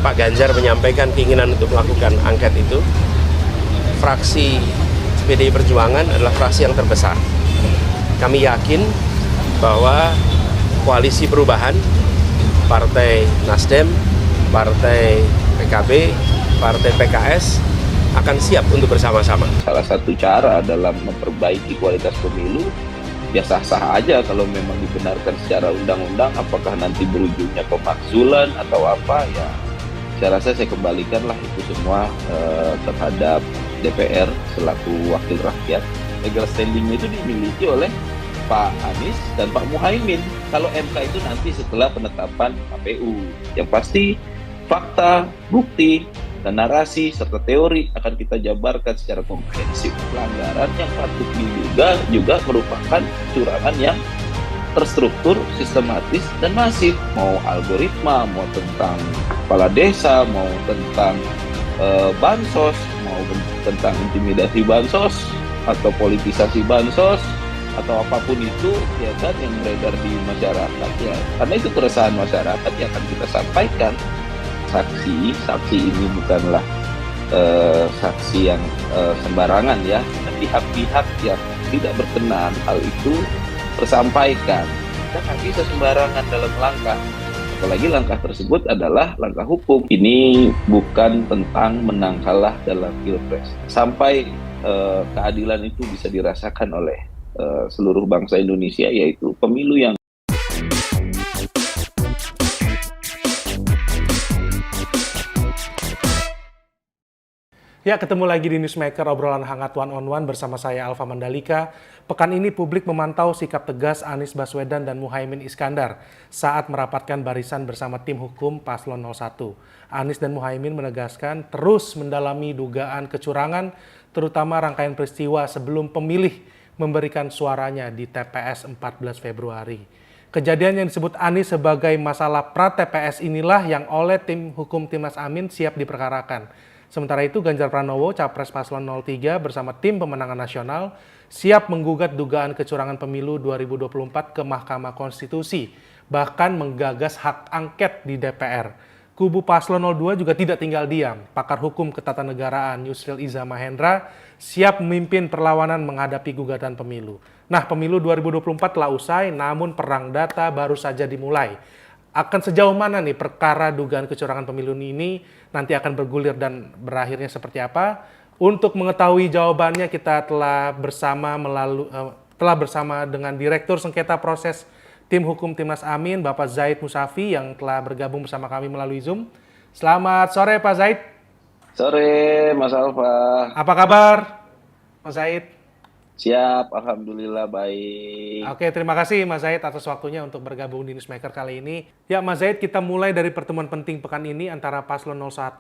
Pak Ganjar menyampaikan keinginan untuk melakukan angket itu, fraksi PDI Perjuangan adalah fraksi yang terbesar. Kami yakin bahwa koalisi perubahan, Partai Nasdem, Partai PKB, Partai PKS akan siap untuk bersama-sama. Salah satu cara dalam memperbaiki kualitas pemilu, ya sah-sah aja kalau memang dibenarkan secara undang-undang, apakah nanti berujungnya pemakzulan atau apa, ya saya rasa saya kembalikanlah itu semua terhadap DPR selaku wakil rakyat. Legal standing itu dimiliki oleh Pak Anies dan Pak Muhaimin. Kalau MK itu nanti setelah penetapan KPU. Yang pasti fakta, bukti, dan narasi serta teori akan kita jabarkan secara komprehensif. Pelanggaran yang patut diduga juga merupakan kecurangan yang terstruktur, sistematis, dan masif. Mau algoritma, mau tentang kepala desa, mau tentang bansos, mau tentang intimidasi bansos, atau politisasi bansos, atau apapun itu, ya kan, yang beredar di masyarakat, ya. Karena itu keresahan masyarakat yang akan kita sampaikan. Saksi ini bukanlah saksi yang sembarangan, ya. Pihak-pihak yang tidak berkenan hal itu tersampaikan. Kita nggak bisa sembarangan dalam langkah. Apalagi langkah tersebut adalah langkah hukum. Ini bukan tentang menang kalah dalam pilpres. Sampai keadilan itu bisa dirasakan oleh seluruh bangsa Indonesia, yaitu pemilu yang Ya, ketemu lagi di Newsmaker, obrolan hangat one on one bersama saya Alfa Mandalika. Pekan ini publik memantau sikap tegas Anies Baswedan dan Muhaimin Iskandar saat merapatkan barisan bersama tim hukum Paslon 01. Anies dan Muhaimin menegaskan terus mendalami dugaan kecurangan, terutama rangkaian peristiwa sebelum pemilih memberikan suaranya di TPS 14 Februari. Kejadian yang disebut Anies sebagai masalah pra-TPS inilah yang oleh tim hukum Timnas Amin siap diperkarakan. Sementara itu, Ganjar Pranowo, Capres Paslon 03 bersama tim pemenangan nasional siap menggugat dugaan kecurangan pemilu 2024 ke Mahkamah Konstitusi, bahkan menggagas hak angket di DPR. Kubu Paslon 02 juga tidak tinggal diam. Pakar hukum ketatanegaraan Yusril Iza Mahendra siap memimpin perlawanan menghadapi gugatan pemilu. Nah, pemilu 2024 telah usai, namun perang data baru saja dimulai. Akan sejauh mana nih perkara dugaan kecurangan pemilu ini nanti akan bergulir dan berakhirnya seperti apa? Untuk mengetahui jawabannya kita telah bersama dengan Direktur Sengketa Proses Tim Hukum Timnas Amin, Bapak Zaid Musafi yang telah bergabung bersama kami melalui Zoom. Selamat sore Pak Zaid. sore, Mas Alfa. Apa kabar Mas Zaid? Siap, alhamdulillah baik. Oke, terima kasih Mas Zaid atas waktunya untuk bergabung di Newsmaker kali ini. Ya Mas Zaid, kita mulai dari pertemuan penting pekan ini antara Paslon 01,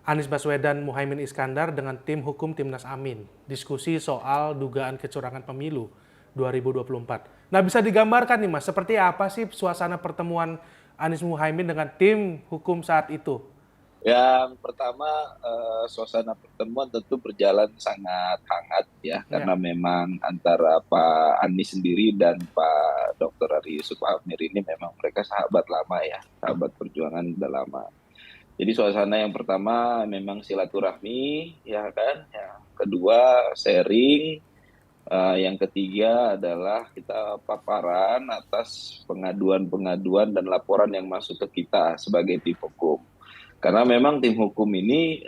Anies Baswedan, Muhaimin Iskandar dengan tim hukum Timnas Amin. Diskusi soal dugaan kecurangan pemilu 2024. Nah, bisa digambarkan nih Mas, seperti apa sih suasana pertemuan Anies Muhaimin dengan tim hukum saat itu? Yang pertama, suasana pertemuan tentu berjalan sangat hangat, ya, karena memang antara Pak Anies sendiri dan Pak Dr. Ari Yusuf Hamir ini memang mereka sahabat lama, ya, sahabat perjuangan udah lama. Jadi suasana yang pertama memang silaturahmi, ya kan. Yang kedua sharing, yang ketiga adalah kita paparan atas pengaduan-pengaduan dan laporan yang masuk ke kita sebagai tim hukum. Karena memang tim hukum ini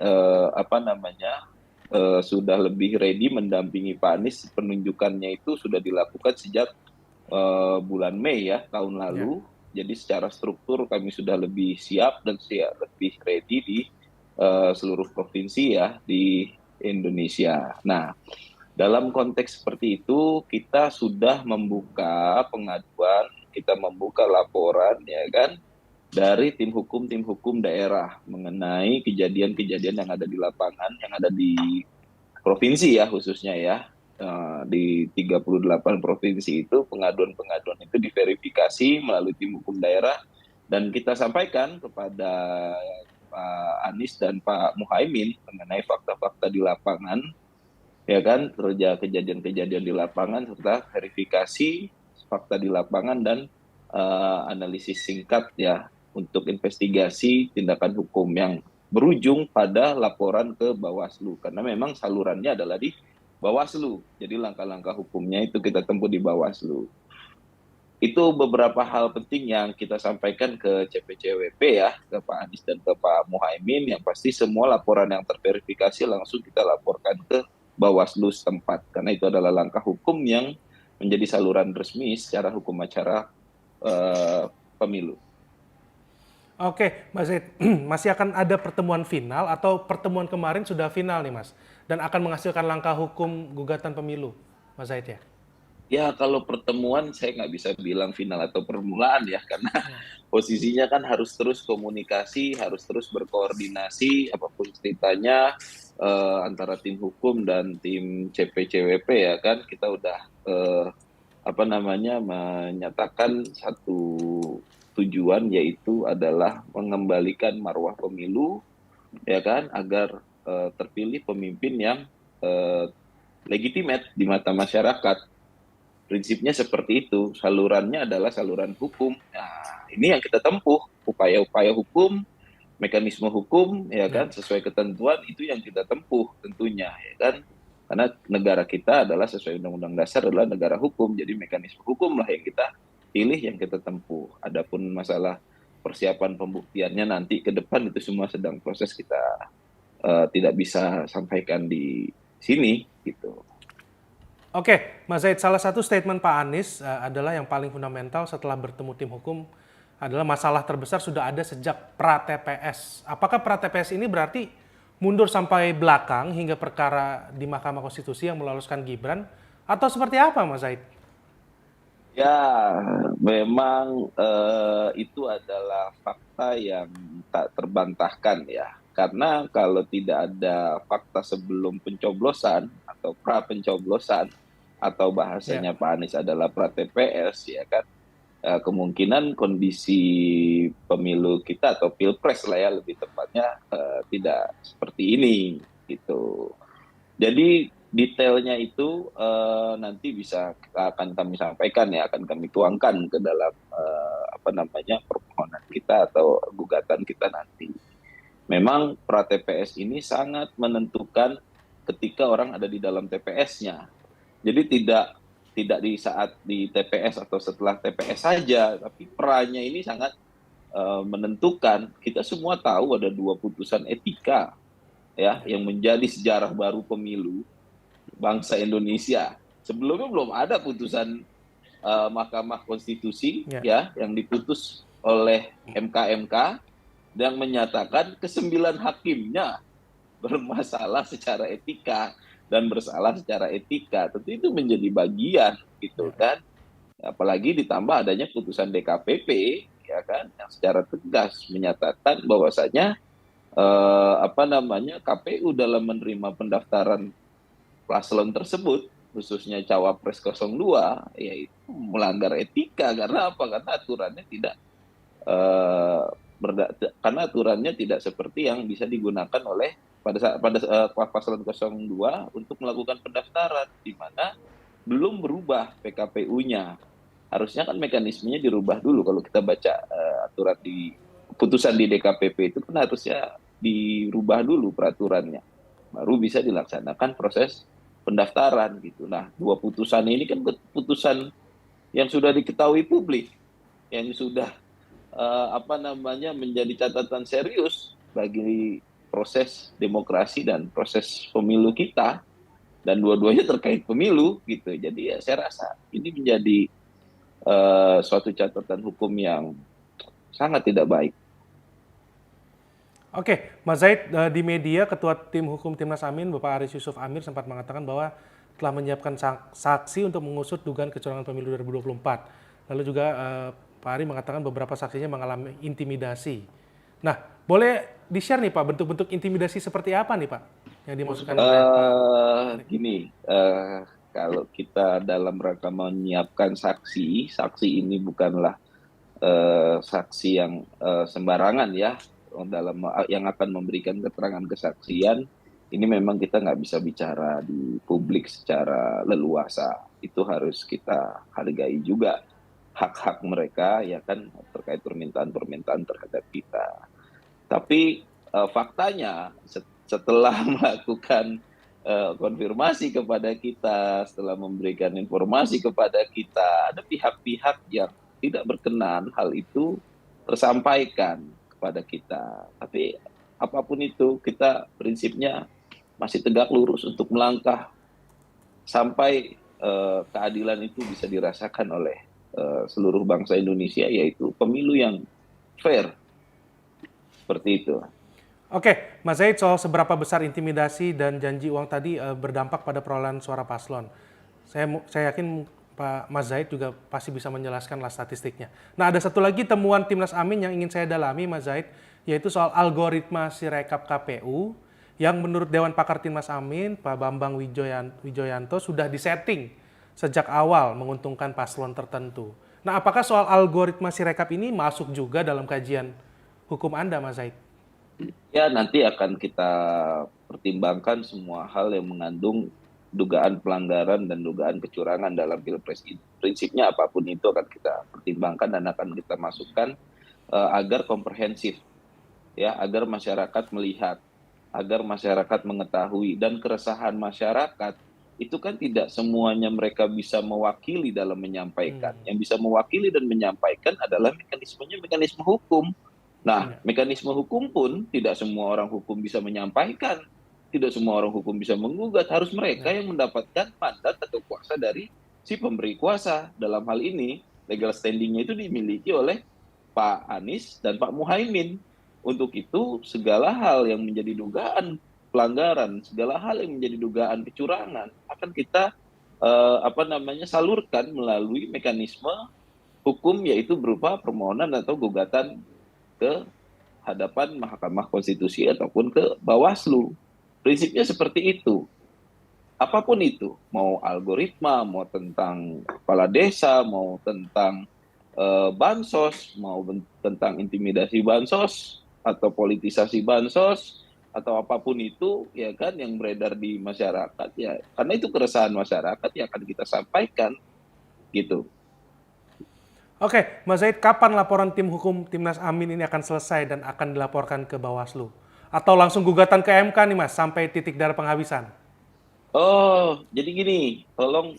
sudah lebih ready mendampingi Pak Anies. Penunjukannya itu sudah dilakukan sejak bulan Mei, ya, tahun lalu. Jadi secara struktur kami sudah lebih siap dan lebih ready di seluruh provinsi, ya, di Indonesia. Nah, dalam konteks seperti itu kita sudah membuka pengaduan, kita membuka laporan, ya kan, dari tim hukum daerah mengenai kejadian-kejadian yang ada di lapangan, yang ada di provinsi, ya, khususnya, ya, di 38 provinsi itu pengaduan-pengaduan itu diverifikasi melalui tim hukum daerah dan kita sampaikan kepada Pak Anies dan Pak Muhaimin mengenai fakta-fakta di lapangan, ya kan, kerja kejadian-kejadian di lapangan serta verifikasi fakta di lapangan dan analisis singkat, ya, untuk investigasi tindakan hukum yang berujung pada laporan ke Bawaslu. Karena memang salurannya adalah di Bawaslu. Jadi langkah-langkah hukumnya itu kita tempuh di Bawaslu. Itu beberapa hal penting yang kita sampaikan ke CPCWP ya, ke Pak Anies dan ke Pak Muhaimin. Yang pasti semua laporan yang terverifikasi langsung kita laporkan ke Bawaslu setempat. Karena itu adalah langkah hukum yang menjadi saluran resmi secara hukum acara pemilu. Oke, Mas Zaid, masih akan ada pertemuan final atau pertemuan kemarin sudah final nih Mas? Dan akan menghasilkan langkah hukum gugatan pemilu, Mas Zaid ya? Ya, kalau pertemuan saya nggak bisa bilang final atau permulaan ya, karena posisinya kan harus terus komunikasi, harus terus berkoordinasi, apapun ceritanya antara tim hukum dan tim CPCWP ya kan, kita udah menyatakan satu tujuan, yaitu adalah mengembalikan marwah pemilu, ya kan, agar terpilih pemimpin yang legitimate di mata masyarakat. Prinsipnya seperti itu, salurannya adalah saluran hukum. Nah, ini yang kita tempuh, upaya-upaya hukum, mekanisme hukum, ya kan, sesuai ketentuan itu yang kita tempuh tentunya, ya kan. Karena negara kita adalah sesuai Undang-Undang Dasar adalah negara hukum, jadi mekanisme hukum lah yang kita pilih, yang kita tempuh. Adapun masalah persiapan pembuktiannya nanti ke depan itu semua sedang proses, kita tidak bisa sampaikan di sini gitu. Oke, Mas Zaid, salah satu statement Pak Anies adalah yang paling fundamental setelah bertemu tim hukum adalah masalah terbesar sudah ada sejak pra-TPS. Apakah pra-TPS ini berarti mundur sampai belakang hingga perkara di Mahkamah Konstitusi yang meloloskan Gibran? Atau seperti apa, Mas Zaid? Ya, memang itu adalah fakta yang tak terbantahkan ya. Karena kalau tidak ada fakta sebelum pencoblosan atau pra-pencoblosan, atau bahasanya Pak Anies adalah pra-TPS, ya kan, kemungkinan kondisi pemilu kita atau pilpres lah ya lebih tepatnya tidak seperti ini gitu. Jadi detailnya itu nanti akan kami sampaikan ya, akan kami tuangkan ke dalam permohonan kita atau gugatan kita nanti. Memang pra-TPS ini sangat menentukan ketika orang ada di dalam TPS-nya. Jadi tidak di saat di TPS atau setelah TPS saja, tapi perannya ini sangat menentukan. Kita semua tahu ada 2 putusan etika ya yang menjadi sejarah baru pemilu bangsa Indonesia. Sebelumnya belum ada putusan Mahkamah Konstitusi ya yang diputus oleh MK yang menyatakan ke-9 hakimnya bermasalah secara etika dan bersalah secara etika. Tentu itu menjadi bagian gitu kan. Apalagi ditambah adanya putusan DKPP ya kan yang secara tegas menyatakan bahwasanya KPU dalam menerima pendaftaran paslon tersebut khususnya Cawapres 02 yaitu melanggar etika. Karena apa? Karena aturannya tidak aturannya tidak seperti yang bisa digunakan oleh pada paslon 02 untuk melakukan pendaftaran, di mana belum berubah PKPU-nya. Harusnya kan mekanismenya dirubah dulu. Kalau kita baca aturan di putusan di DKPP itu kan harusnya dirubah dulu peraturannya, baru bisa dilaksanakan proses pendaftaran gitu. Nah, 2 putusan ini kan putusan yang sudah diketahui publik, yang sudah menjadi catatan serius bagi proses demokrasi dan proses pemilu kita, dan dua-duanya terkait pemilu gitu. Jadi ya saya rasa ini menjadi suatu catatan hukum yang sangat tidak baik. Oke, Mas Zaid, di media Ketua Tim Hukum Timnas Amin, Bapak Aris Yusuf Amir sempat mengatakan bahwa telah menyiapkan saksi untuk mengusut dugaan kecurangan pemilu 2024. Lalu juga Pak Ari mengatakan beberapa saksinya mengalami intimidasi. Nah, boleh di-share nih Pak, bentuk-bentuk intimidasi seperti apa nih Pak yang dimaksudkan oleh Pak? Kalau kita dalam rangka menyiapkan saksi ini bukanlah saksi yang sembarangan ya, yang akan memberikan keterangan kesaksian. Ini memang kita nggak bisa bicara di publik secara leluasa. Itu harus kita hargai juga. hak-hak mereka ya kan terkait permintaan-permintaan terhadap kita. Tapi faktanya setelah melakukan konfirmasi kepada kita, setelah memberikan informasi kepada kita, ada pihak-pihak yang tidak berkenan hal itu tersampaikan kepada kita. Tapi apapun itu, kita prinsipnya masih tegak lurus untuk melangkah sampai keadilan itu bisa dirasakan oleh seluruh bangsa Indonesia, yaitu pemilu yang fair. Seperti itu. Oke, Mas Zaid, soal seberapa besar intimidasi dan janji uang tadi berdampak pada perolehan suara paslon. Saya yakin Pak Mas Zaid juga pasti bisa menjelaskanlah statistiknya. Nah, ada satu lagi temuan Timnas Amin yang ingin saya dalami, Mas Zaid, yaitu soal algoritma Sirekap KPU yang menurut Dewan Pakar Timnas Amin, Pak Bambang Wijoyanto, sudah disetting sejak awal menguntungkan paslon tertentu. Nah, apakah soal algoritma Sirekap ini masuk juga dalam kajian hukum Anda, Mas Zaid? Ya, nanti akan kita pertimbangkan semua hal yang mengandung dugaan pelanggaran dan dugaan kecurangan dalam Pilpres ini. Prinsipnya apapun itu akan kita pertimbangkan dan akan kita masukkan agar komprehensif, ya, agar masyarakat melihat, agar masyarakat mengetahui, dan keresahan masyarakat itu kan tidak semuanya mereka bisa mewakili dalam menyampaikan. Yang bisa mewakili dan menyampaikan adalah mekanismenya mekanisme hukum. Nah, mekanisme hukum pun tidak semua orang hukum bisa menyampaikan, tidak semua orang hukum bisa menggugat, harus mereka yang mendapatkan mandat atau kuasa dari si pemberi kuasa. Dalam hal ini, legal standing-nya itu dimiliki oleh Pak Anies dan Pak Muhaimin. Untuk itu, segala hal yang menjadi dugaan pelanggaran, segala hal yang menjadi dugaan kecurangan akan kita salurkan melalui mekanisme hukum, yaitu berupa permohonan atau gugatan ke hadapan Mahkamah Konstitusi ataupun ke Bawaslu. Prinsipnya seperti itu. Apapun itu, mau algoritma, mau tentang kepala desa, mau tentang bansos, mau tentang intimidasi bansos atau politisasi bansos atau apapun itu, ya kan, yang beredar di masyarakat, ya karena itu keresahan masyarakat yang akan kita sampaikan, gitu. Oke, Mas Zaid, kapan laporan tim hukum Timnas Amin ini akan selesai dan akan dilaporkan ke Bawaslu? Atau langsung gugatan ke MK nih, Mas, sampai titik darah penghabisan? Oh, jadi gini, tolong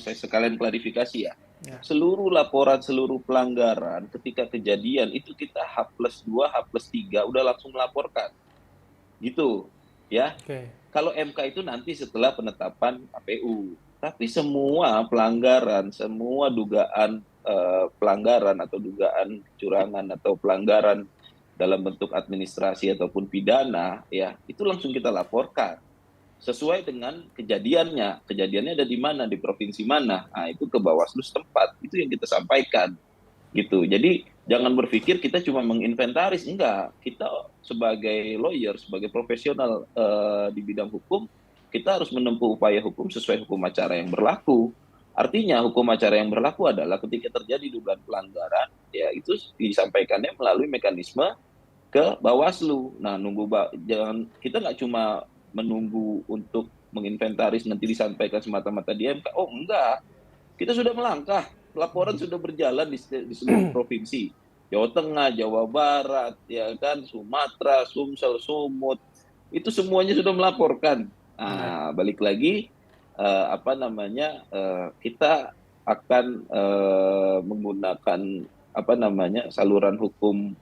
saya sekalian klarifikasi ya. Seluruh laporan, seluruh pelanggaran ketika kejadian itu kita H+2, H+3 udah langsung melaporkan. Gitu, ya. Kalau MK itu nanti setelah penetapan KPU. Tapi semua pelanggaran, semua dugaan pelanggaran atau dugaan kecurangan atau pelanggaran dalam bentuk administrasi ataupun pidana, ya itu langsung kita laporkan sesuai dengan kejadiannya. Kejadiannya ada di mana, di provinsi mana, nah itu ke Bawaslu setempat, itu yang kita sampaikan, gitu. Jadi jangan berpikir kita cuma menginventaris, enggak. Kita sebagai lawyer, sebagai profesional di bidang hukum, kita harus menempuh upaya hukum sesuai hukum acara yang berlaku. Artinya hukum acara yang berlaku adalah ketika terjadi dugaan pelanggaran, ya itu disampaikannya melalui mekanisme ke Bawaslu. Nah, jangan, kita nggak cuma menunggu untuk menginventaris nanti disampaikan semata-mata di MK. Oh enggak, kita sudah melangkah, laporan sudah berjalan di seluruh provinsi, Jawa Tengah, Jawa Barat, ya kan, Sumatera, Sumsel, Sumut, itu semuanya sudah melaporkan. Nah, balik lagi. Kita akan menggunakan saluran hukum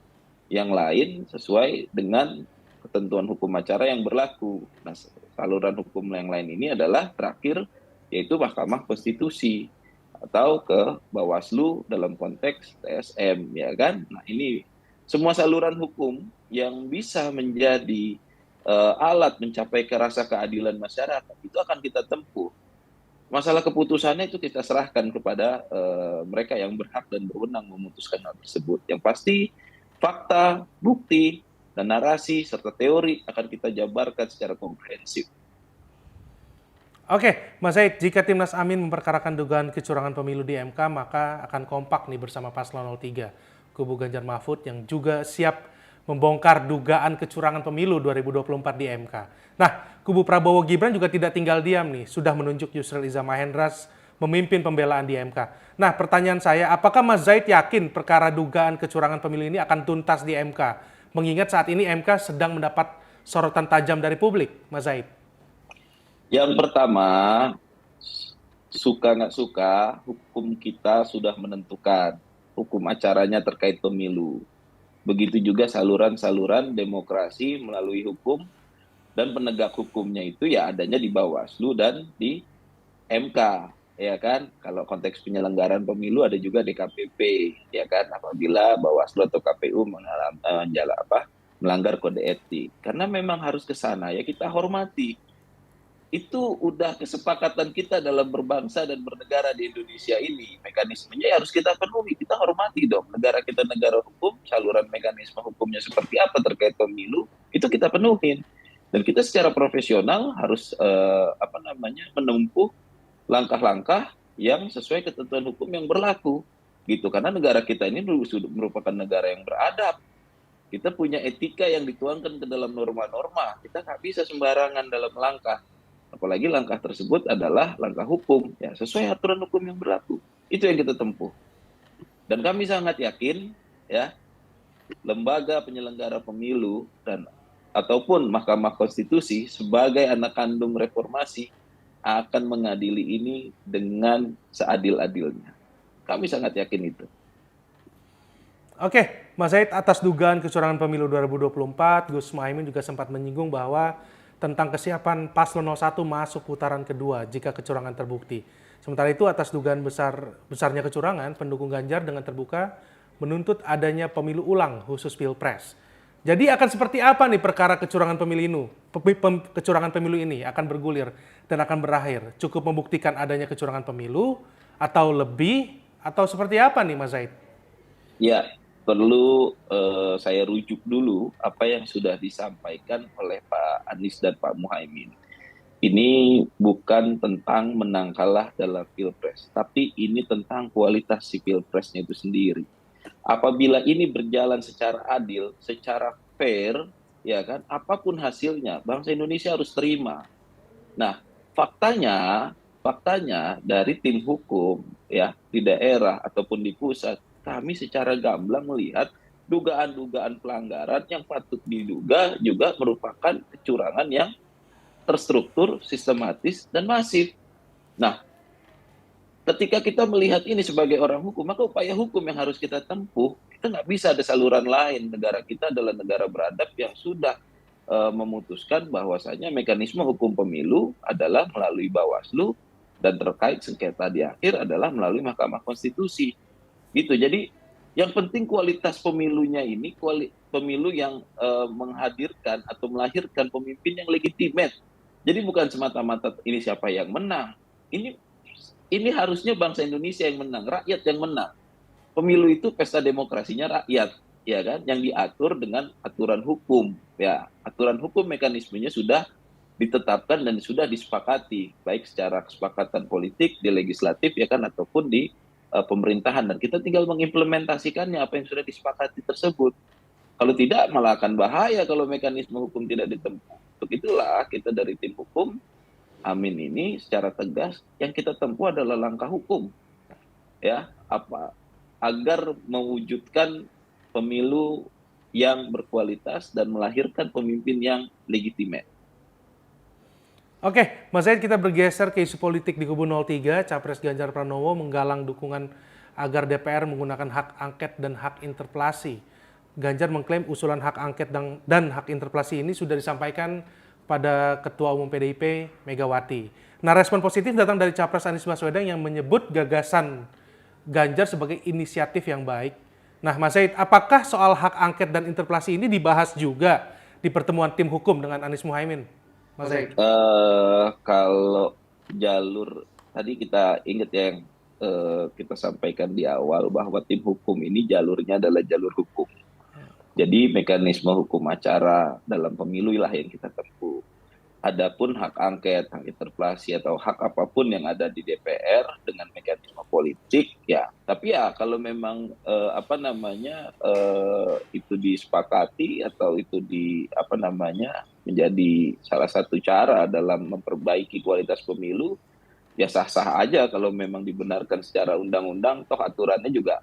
yang lain sesuai dengan ketentuan hukum acara yang berlaku. Nah, saluran hukum yang lain ini adalah terakhir, yaitu Mahkamah Konstitusi atau ke Bawaslu dalam konteks TSM, ya kan. Nah, ini semua saluran hukum yang bisa menjadi alat mencapai ke rasa keadilan masyarakat itu akan kita tempuh. Masalah keputusannya itu kita serahkan kepada mereka yang berhak dan berwenang memutuskan hal tersebut. Yang pasti fakta, bukti, dan narasi serta teori akan kita jabarkan secara komprehensif. Oke, Mas Zaid, jika Timnas Amin memperkarakan dugaan kecurangan pemilu di MK, maka akan kompak nih bersama Paslon 03, kubu Ganjar Mahfud yang juga siap membongkar dugaan kecurangan pemilu 2024 di MK. Nah, kubu Prabowo Gibran juga tidak tinggal diam nih, sudah menunjuk Yusril Iza Mahendra memimpin pembelaan di MK. Nah, pertanyaan saya, apakah Mas Zaid yakin perkara dugaan kecurangan pemilu ini akan tuntas di MK? Mengingat saat ini MK sedang mendapat sorotan tajam dari publik, Mas Zaid. Yang pertama, suka nggak suka, hukum kita sudah menentukan hukum acaranya terkait pemilu. Begitu juga saluran-saluran demokrasi melalui hukum, dan penegak hukumnya itu ya adanya di Bawaslu dan di MK, ya kan? Kalau konteks penyelenggaraan pemilu ada juga DKPP, ya kan? Apabila Bawaslu atau KPU melanggar kode etik, karena memang harus ke sana ya kita hormati. Itu udah kesepakatan kita dalam berbangsa dan bernegara di Indonesia ini. Mekanismenya harus kita penuhi, kita hormati dong. Negara kita negara hukum, saluran mekanisme hukumnya seperti apa terkait pemilu, itu kita penuhin. Dan kita secara profesional harus menempuh langkah-langkah yang sesuai ketentuan hukum yang berlaku. Gitu, karena negara kita ini merupakan negara yang beradab. Kita punya etika yang dituangkan ke dalam norma-norma. Kita nggak bisa sembarangan dalam langkah. Apalagi langkah tersebut adalah langkah hukum, ya sesuai aturan hukum yang berlaku. Itu yang kita tempuh. Dan kami sangat yakin, ya, lembaga penyelenggara pemilu ataupun Mahkamah Konstitusi sebagai anak kandung reformasi akan mengadili ini dengan seadil-adilnya. Kami sangat yakin itu. Oke, Mas Zaid, atas dugaan kecurangan pemilu 2024, Gus Muhaimin juga sempat menyinggung bahwa tentang kesiapan paslon 01 masuk putaran kedua jika kecurangan terbukti. Sementara itu, atas dugaan besarnya kecurangan, pendukung Ganjar dengan terbuka menuntut adanya pemilu ulang khusus Pilpres. Jadi akan seperti apa nih perkara kecurangan pemilu ini akan bergulir dan akan berakhir? Cukup membuktikan adanya kecurangan pemilu atau lebih, atau seperti apa nih Mas Zaid? Ya, perlu saya rujuk dulu apa yang sudah disampaikan oleh Pak Anies dan Pak Muhaimin. Ini bukan tentang menang kalah dalam Pilpres, tapi ini tentang kualitas si Pilpresnya itu sendiri. Apabila ini berjalan secara adil, secara fair, ya kan, apapun hasilnya, bangsa Indonesia harus terima. Nah, faktanya dari tim hukum ya di daerah ataupun di pusat, kami secara gamblang melihat dugaan-dugaan pelanggaran yang patut diduga juga merupakan kecurangan yang terstruktur, sistematis, dan masif. Nah, ketika kita melihat ini sebagai orang hukum, maka upaya hukum yang harus kita tempuh, kita nggak bisa ada saluran lain. Negara kita adalah negara beradab yang sudah memutuskan bahwasanya mekanisme hukum pemilu adalah melalui Bawaslu, dan terkait sengketa di akhir adalah melalui Mahkamah Konstitusi. Gitu. Jadi yang penting kualitas pemilunya ini, pemilu yang menghadirkan atau melahirkan pemimpin yang legitimate. Jadi bukan semata-mata ini siapa yang menang. Ini harusnya bangsa Indonesia yang menang, rakyat yang menang. Pemilu itu pesta demokrasinya rakyat, ya kan? Yang diatur dengan aturan hukum. Ya, aturan hukum mekanismenya sudah ditetapkan dan sudah disepakati, baik secara kesepakatan politik di legislatif ya kan, ataupun di pemerintahan, dan kita tinggal mengimplementasikannya apa yang sudah disepakati tersebut. Kalau tidak malah akan bahaya kalau mekanisme hukum tidak ditempuh. Untuk itulah kita dari tim hukum Amin ini secara tegas yang kita tempuh adalah langkah hukum, ya, agar mewujudkan pemilu yang berkualitas dan melahirkan pemimpin yang legitimate. Oke, Mas Zaid, kita bergeser ke isu politik di kubu 03. Capres Ganjar Pranowo menggalang dukungan agar DPR menggunakan hak angket dan hak interpelasi. Ganjar mengklaim usulan hak angket dan hak interpelasi ini sudah disampaikan pada Ketua Umum PDIP Megawati. Nah, respon positif datang dari Capres Anies Baswedan yang menyebut gagasan Ganjar sebagai inisiatif yang baik. Nah, Mas Zaid, apakah soal hak angket dan interpelasi ini dibahas juga di pertemuan tim hukum dengan Anies Muhaimin? Mas Zaid. Kalau jalur tadi kita ingat yang kita sampaikan di awal bahwa tim hukum ini jalurnya adalah jalur hukum. Jadi mekanisme hukum acara dalam pemilu lah yang kita tempuh. Adapun hak angket, hak interpelasi atau hak apapun yang ada di DPR dengan mekanisme politik ya. Tapi ya kalau memang itu disepakati atau itu menjadi salah satu cara dalam memperbaiki kualitas pemilu, ya sah-sah aja kalau memang dibenarkan secara undang-undang, toh aturannya juga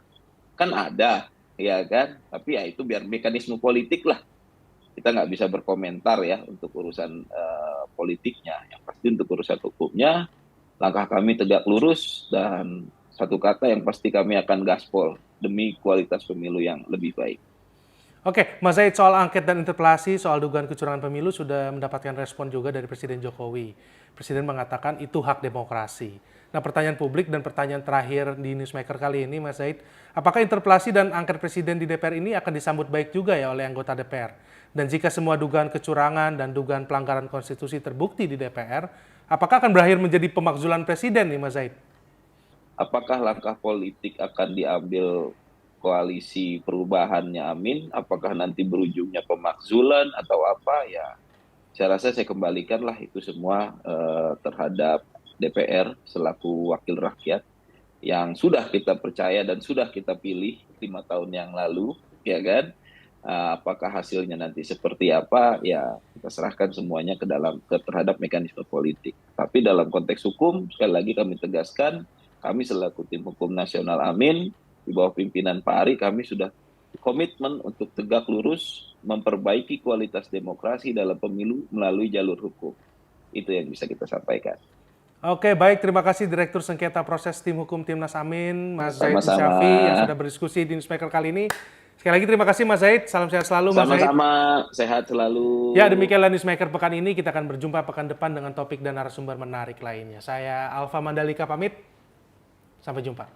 kan ada, ya kan? Tapi ya itu biar mekanisme politik lah. Kita nggak bisa berkomentar ya untuk urusan politiknya. Yang pasti untuk urusan hukumnya, langkah kami tegak lurus dan satu kata yang pasti kami akan gaspol demi kualitas pemilu yang lebih baik. Oke, Mas Zaid, soal angket dan interpelasi soal dugaan kecurangan pemilu sudah mendapatkan respon juga dari Presiden Jokowi. Presiden mengatakan itu hak demokrasi. Nah, pertanyaan publik dan pertanyaan terakhir di Newsmaker kali ini, Mas Zaid, apakah interpelasi dan angket Presiden di DPR ini akan disambut baik juga ya oleh anggota DPR? Dan jika semua dugaan kecurangan dan dugaan pelanggaran konstitusi terbukti di DPR, apakah akan berakhir menjadi pemakzulan Presiden nih, Mas Zaid? Apakah langkah politik akan diambil koalisi perubahannya, amin? Apakah nanti berujungnya pemakzulan atau apa? Ya, saya rasa saya kembalikanlah itu semua terhadap DPR selaku wakil rakyat yang sudah kita percaya dan sudah kita pilih 5 tahun yang lalu, ya kan? Apakah hasilnya nanti seperti apa? Ya, kita serahkan semuanya terhadap mekanisme politik. Tapi dalam konteks hukum, sekali lagi kami tegaskan, kami selaku tim hukum nasional Amin di bawah pimpinan Pak Ari, kami sudah komitmen untuk tegak lurus memperbaiki kualitas demokrasi dalam pemilu melalui jalur hukum. Itu yang bisa kita sampaikan. Oke, baik. Terima kasih Direktur Sengketa Proses Tim Hukum Timnas Amin, Mas Zaid Sama-sama. Syafi yang sudah berdiskusi di Newsmaker kali ini. Sekali lagi terima kasih Mas Zaid. Salam sehat selalu Mas Zaid. Sama-sama, sehat selalu. Ya, demikianlah Newsmaker pekan ini. Kita akan berjumpa pekan depan dengan topik dan narasumber menarik lainnya. Saya Alfa Mandalika pamit. Sampai jumpa.